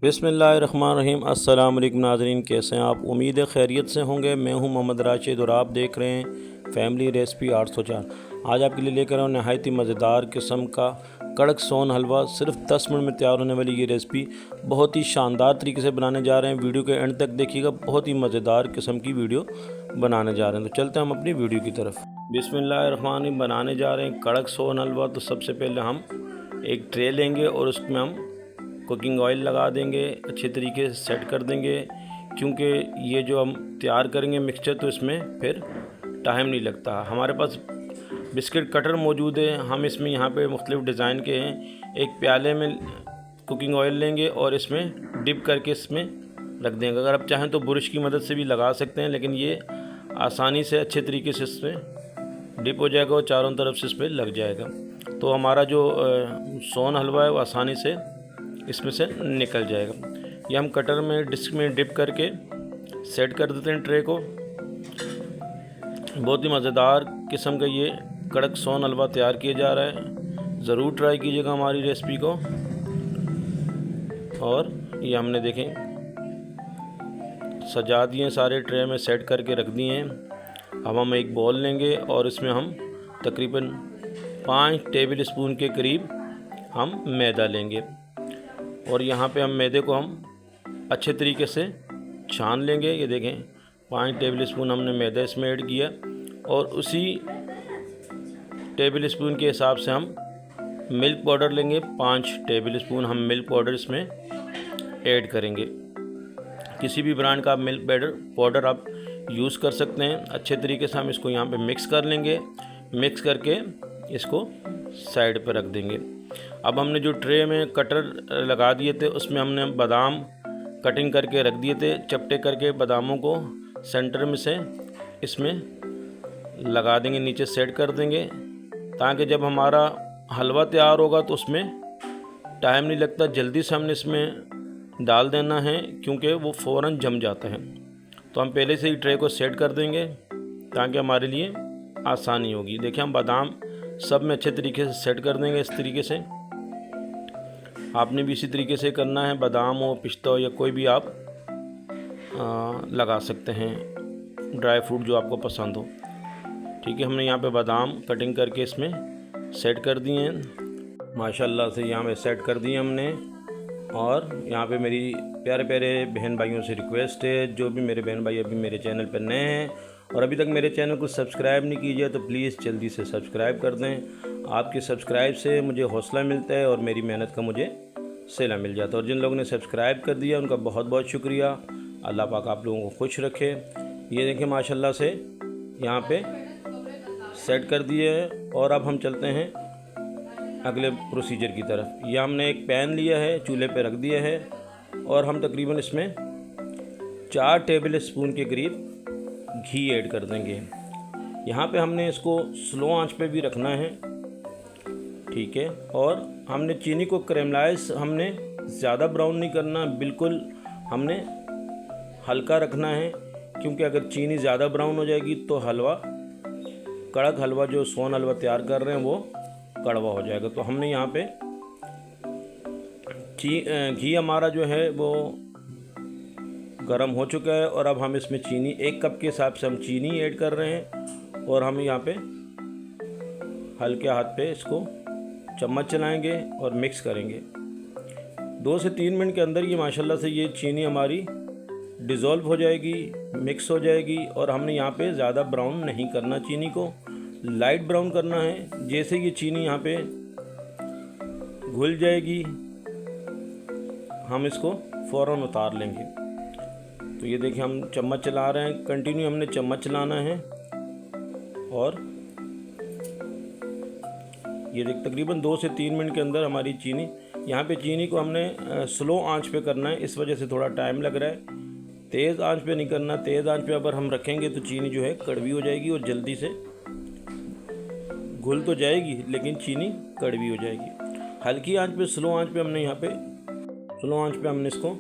बिस्मिल्लाहिर्रहमानिर्रहीम। अस्सलाम वालेकुम नाज़रीन, कैसे हैं आप? उम्मीद है खैरियत से होंगे। मैं हूं मोहम्मद राशिद और आप देख रहे हैं फैमिली रेसिपी 804। आज आपके लिए लेकर आया हूं नहायत ही मज़ेदार किस्म का कड़क सोन हलवा। सिर्फ 10 मिनट में तैयार होने वाली ये रेसिपी बहुत ही शानदार तरीके से बनाने जा रहे हैं। वीडियो के एंड तक देखिएगा, बहुत ही मज़ेदार किस्म की वीडियो बनाने जा रहे हैं। तो चलते हैं हम अपनी वीडियो की तरफ। बिस्मिल्लाहिर्रहमानिर्रहीम। बनाने जा रहे हैं कड़क सोन हलवा। तो सबसे पहले हम एक ट्रे लेंगे और उसमें हम कुकिंग ऑयल लगा देंगे, अच्छे तरीके से सेट कर देंगे, क्योंकि ये जो हम तैयार करेंगे मिक्सचर तो इसमें फिर टाइम नहीं लगता। हमारे पास बिस्किट कटर मौजूद है, हम इसमें यहाँ पे मुख्तलिफ़ डिज़ाइन के हैं। एक प्याले में कुकिंग ऑयल लेंगे और इसमें डिप करके इसमें रख देंगे। अगर आप चाहें तो बुरश की मदद से भी लगा सकते हैं, लेकिन ये आसानी से अच्छे तरीके से इसमें डिप हो जाएगा और चारों तरफ से इस पर लग जाएगा। तो हमारा जो सोन हलवा है वो आसानी से इसमें से निकल जाएगा। ये हम कटर में डिस्क में डिप करके सेट कर देते हैं ट्रे को। बहुत ही मज़ेदार किस्म का ये कड़क सोन हलवा तैयार किया जा रहा है। ज़रूर ट्राई कीजिएगा हमारी रेसिपी को। और ये हमने देखें सजा दिए, सारे ट्रे में सेट करके रख दिए हैं। अब हम एक बॉल लेंगे और इसमें हम तकरीबन 5 टेबल स्पून के करीब हम मैदा लेंगे और यहाँ पे हम मैदे को हम अच्छे तरीके से छान लेंगे। ये देखें 5 टेबल स्पून हमने मैदा इसमें ऐड किया और उसी टेबल स्पून के हिसाब से हम मिल्क पाउडर लेंगे। 5 टेबल स्पून हम मिल्क पाउडर इसमें ऐड करेंगे। किसी भी ब्रांड का मिल्क पाउडर आप यूज़ कर सकते हैं। अच्छे तरीके से हम इसको यहाँ पे मिक्स कर लेंगे। मिक्स करके इसको साइड पर रख देंगे। अब हमने जो ट्रे में कटर लगा दिए थे उसमें हमने बादाम कटिंग करके रख दिए थे। चपटे करके बादामों को सेंटर में से इसमें लगा देंगे, नीचे सेट कर देंगे, ताकि जब हमारा हलवा तैयार होगा तो उसमें टाइम नहीं लगता। जल्दी से हमने इसमें डाल देना है, क्योंकि वो फ़ौरन जम जाता है। तो हम पहले से ही ट्रे को सेट कर देंगे ताकि हमारे लिए आसानी होगी। देखिए हम बादाम सब में अच्छे तरीके से सेट कर देंगे। इस तरीके से आपने भी इसी तरीके से करना है। बादाम हो, पिस्ता हो या कोई भी आप लगा सकते हैं, ड्राई फ्रूट जो आपको पसंद हो। ठीक है, हमने यहाँ पे बादाम कटिंग करके इसमें सेट कर दिए हैं। माशाल्लाह से यहाँ पे सेट कर दिए हमने। और यहाँ पे मेरी प्यारे प्यारे बहन भाइयों से रिक्वेस्ट है, जो भी मेरे बहन भाई अभी मेरे चैनल पर नए हैं और अभी तक मेरे चैनल को सब्सक्राइब नहीं कीजिए तो प्लीज़ जल्दी से सब्सक्राइब कर दें। आपके सब्सक्राइब से मुझे हौसला मिलता है और मेरी मेहनत का मुझे सिला मिल जाता है। और जिन लोगों ने सब्सक्राइब कर दिया उनका बहुत बहुत शुक्रिया। अल्लाह पाक आप लोगों को खुश रखे। ये देखें माशाल्लाह से यहाँ पे सेट कर दिए हैं। और अब हम चलते हैं अगले प्रोसीजर की तरफ। ये हमने एक पैन लिया है, चूल्हे पे रख दिया है और हम तकरीबन इसमें 4 टेबल स्पून के करीब घी ऐड कर देंगे। यहाँ पे हमने इसको स्लो आंच पे भी रखना है। ठीक है, और हमने चीनी को कैरेमलाइज हमने ज़्यादा ब्राउन नहीं करना, बिल्कुल हमने हल्का रखना है, क्योंकि अगर चीनी ज़्यादा ब्राउन हो जाएगी तो हलवा, कड़क हलवा जो सोन हलवा तैयार कर रहे हैं वो कड़वा हो जाएगा। तो हमने यहाँ पे घी हमारा जो है वो गर्म हो चुका है और अब हम इसमें चीनी 1 कप के हिसाब से हम चीनी ऐड कर रहे हैं और हम यहाँ पे हल्के हाथ पे इसको चम्मच चलाएंगे और मिक्स करेंगे। 2 से 3 मिनट के अंदर ये माशाल्लाह से ये चीनी हमारी डिज़ोल्व हो जाएगी, मिक्स हो जाएगी। और हमने यहाँ पे ज़्यादा ब्राउन नहीं करना, चीनी को लाइट ब्राउन करना है। जैसे ये चीनी यहाँ पे घुल जाएगी हम इसको फ़ौरन उतार लेंगे। तो ये देखिए हम चम्मच चला रहे हैं, कंटिन्यू हमने चम्मच चलाना है। और ये देख तकरीबन 2 से 3 मिनट के अंदर हमारी चीनी, यहाँ पे चीनी को हमने स्लो आंच पे करना है, इस वजह से थोड़ा टाइम लग रहा है। तेज़ आंच पे नहीं करना, तेज़ आंच पे अगर हम रखेंगे तो चीनी जो है कड़वी हो जाएगी और जल्दी से घुल तो जाएगी लेकिन चीनी कड़वी हो जाएगी। हल्की आंच पे, स्लो आंच पे हमने यहाँ पे स्लो आंच पे हमने इसको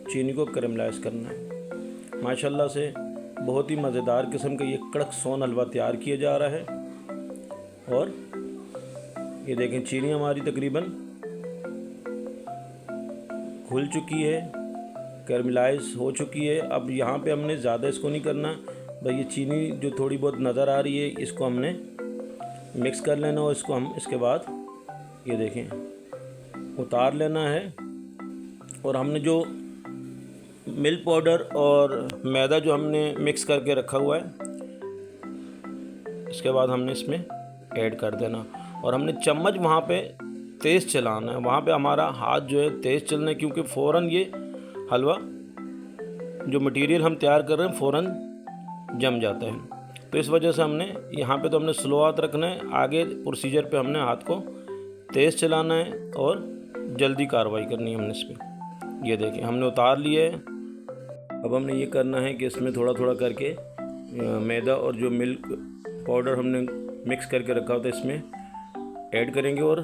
चीनी को कैरेमलाइज करना है। माशाल्लाह से बहुत ही मज़ेदार किस्म का ये कड़क सोन हलवा तैयार किया जा रहा है। और ये देखें चीनी हमारी तकरीबन घुल चुकी है, कैरमलाइज हो चुकी है। अब यहाँ पे हमने ज़्यादा इसको नहीं करना भाई, ये चीनी जो थोड़ी बहुत नज़र आ रही है इसको हमने मिक्स कर लेना और इसको हम इसके बाद ये देखें उतार लेना है। और हमने जो मिल्क पाउडर और मैदा जो हमने मिक्स करके रखा हुआ है इसके बाद हमने इसमें ऐड कर देना। और हमने चम्मच वहाँ पे तेज़ चलाना है, वहाँ पे हमारा हाथ जो है तेज़ चलना है, क्योंकि फ़ौरन ये हलवा जो मटेरियल हम तैयार कर रहे हैं फ़ौरन जम जाता है। तो इस वजह से हमने यहाँ पे तो हमने स्लो हाथ रखना है, आगे प्रोसीजर पे हमने हाथ को तेज़ चलाना है और जल्दी कार्रवाई करनी है हमने इस पर। ये देखें हमने उतार लिया है। अब हमने ये करना है कि इसमें थोड़ा थोड़ा करके मैदा और जो मिल्क पाउडर हमने मिक्स करके रखा होता है इसमें ऐड करेंगे और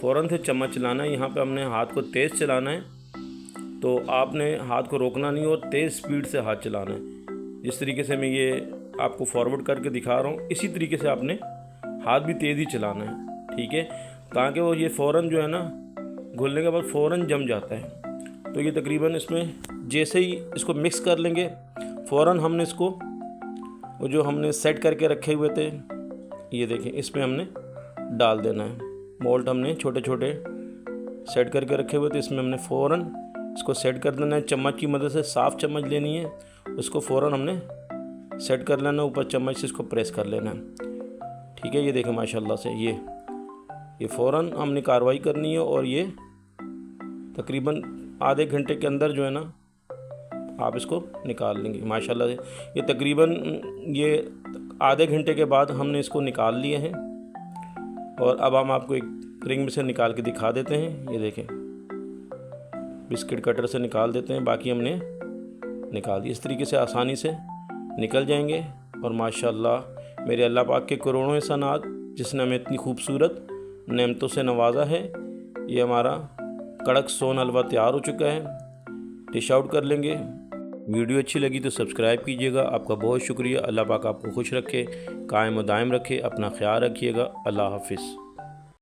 फ़ौरन से चम्मच चलाना है। यहाँ पे हमने हाथ को तेज़ चलाना है, तो आपने हाथ को रोकना नहीं और तेज़ स्पीड से हाथ चलाना है। जिस तरीके से मैं ये आपको फॉरवर्ड करके दिखा रहा हूँ इसी तरीके से आपने हाथ भी तेज़ ही चलाना है, ठीक है, ताकि वो ये फ़ौरन जो है ना घुलने के बाद फ़ौरन जम जाता है। तो ये तकरीबन इसमें जैसे ही इसको मिक्स कर लेंगे फ़ौरन हमने इसको वो जो हमने सेट करके रखे हुए थे ये देखें इसमें हमने डाल देना है। मोल्ड हमने छोटे छोटे सेट करके रखे हुए थे, इसमें हमने फ़ौरन इसको सेट कर देना है। चम्मच की मदद से साफ़ चम्मच लेनी है, उसको फ़ौरन हमने सेट कर लेना, ऊपर चम्मच से इसको प्रेस कर लेना है, ठीक है। ये देखें माशाल्लाह से ये फ़ौरन हमने कार्रवाई करनी है और ये तकरीबन आधे घंटे के अंदर जो है ना आप इसको निकाल लेंगे माशाल्लाह से। ये तकरीबन ये आधे घंटे के बाद हमने इसको निकाल लिए हैं और अब हम आपको एक रिंग में से निकाल के दिखा देते हैं। ये देखें बिस्किट कटर से निकाल देते हैं, बाकी हमने निकाल दिया। इस तरीके से आसानी से निकल जाएंगे। और माशाल्लाह मेरे अल्लाह पाक के करोड़ों एहसानात जिसने हमें इतनी खूबसूरत नेमतों से नवाजा है। ये हमारा कड़क सोन हलवा तैयार हो चुका है, डिश आउट कर लेंगे। वीडियो अच्छी लगी तो सब्सक्राइब कीजिएगा। आपका बहुत शुक्रिया। अल्लाह पाक आपको खुश रखे, कायम व दायम रखे। अपना ख्याल रखिएगा। अल्लाह हाफिज़।